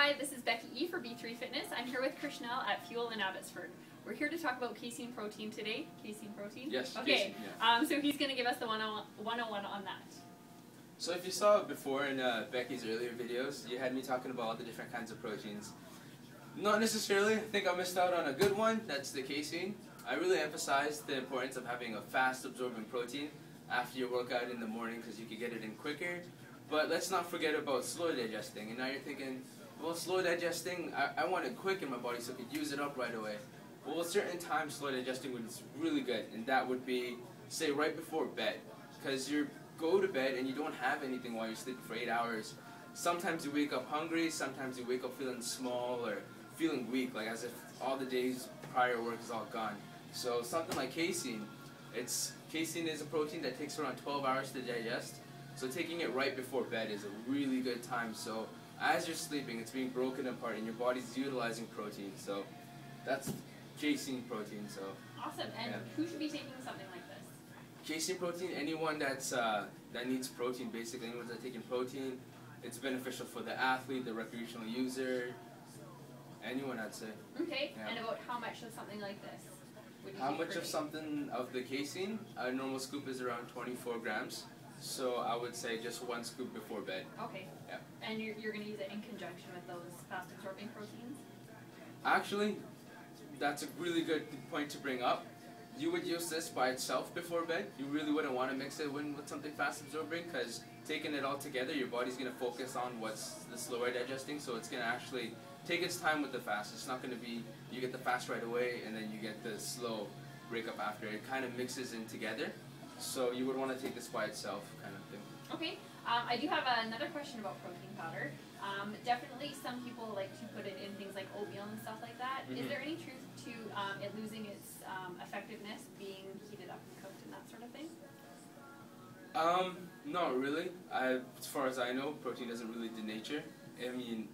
Hi, this is Becky E for B3 Fitness. I'm here with Krishnal at Fuel in Abbotsford. We're here to talk about casein protein today. Casein protein? Yes. Okay. Casein, yeah. So he's going to give us the 101 on that. So if you saw it before in Becky's earlier videos, you had me talking about all the different kinds of proteins. Not necessarily. I think I missed out on a good one. That's the casein. I really emphasized the importance of having a fast absorbing protein after your workout in the morning because you can get it in quicker. But let's not forget about slow digesting. And now you're thinking, well, slow digesting, I want it quick in my body so I could use it up right away. Well, at certain times slow digesting was really good, and that would be, say, right before bed. Because you go to bed and you don't have anything while you're sleeping for 8 hours. Sometimes you wake up hungry, sometimes you wake up feeling small or feeling weak, like as if all the days prior work is all gone. So something like casein, casein is a protein that takes around 12 hours to digest. So taking it right before bed is a really good time. So as you're sleeping, it's being broken apart and your body's utilizing protein. So that's casein protein. So awesome. And who should be taking something like this? Casein protein, anyone that needs protein, basically anyone that's taking protein, it's beneficial for the athlete, the recreational user, anyone, I'd say. Okay. Yeah. And about how much of something like this would you How take much per of day? something of the casein? A normal scoop is around 24 grams. So I would say just one scoop before bed. Okay. Yeah. And you're going to use it in conjunction with those fast absorbing proteins? Actually, that's a really good point to bring up. You would use this by itself before bed. You really wouldn't want to mix it in with something fast absorbing because taking it all together, your body's going to focus on what's the slower digesting, so it's going to actually take its time with the fast. It's not going to be you get the fast right away and then you get the slow breakup after. It kind of mixes in together. So you would want to take this by itself, kind of thing. Okay. I do have another question about protein powder. Definitely some people like to put it in things like oatmeal and stuff like that. Mm-hmm. Is there any truth to it losing its effectiveness being heated up and cooked and that sort of thing? Not really. As far as I know, protein doesn't really denature. I mean,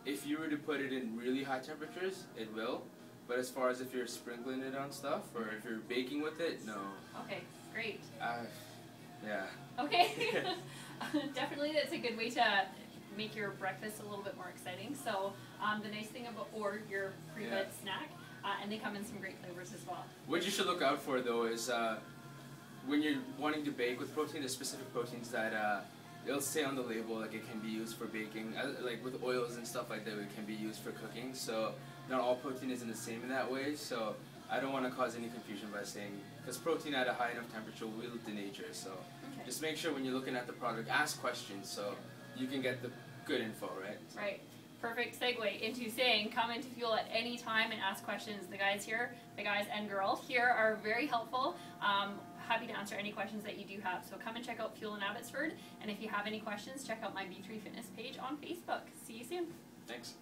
if you were to put it in really high temperatures, it will. But as far as if you're sprinkling it on stuff or if you're baking with it, no. Okay, great. Yeah. Okay. Definitely that's a good way to make your breakfast a little bit more exciting. So the nice thing about, or your pre-bed snack, and they come in some great flavors as well. What you should look out for though is when you're wanting to bake with protein, there's specific proteins that it'll say on the label like it can be used for baking, like with oils and stuff like that, it can be used for cooking. So not all protein isn't the same in that way. So I don't want to cause any confusion by saying, because protein at a high enough temperature will denature. So just make sure when you're looking at the product, ask questions so you can get the good info, right? Right. Perfect segue into saying come into Fuel at any time and ask questions. The guys here, the guys and girls here are very helpful. Happy to answer any questions that you do have. So come and check out Fuel in Abbotsford. And if you have any questions, check out my B3 Fitness page on Facebook. See you soon. Thanks.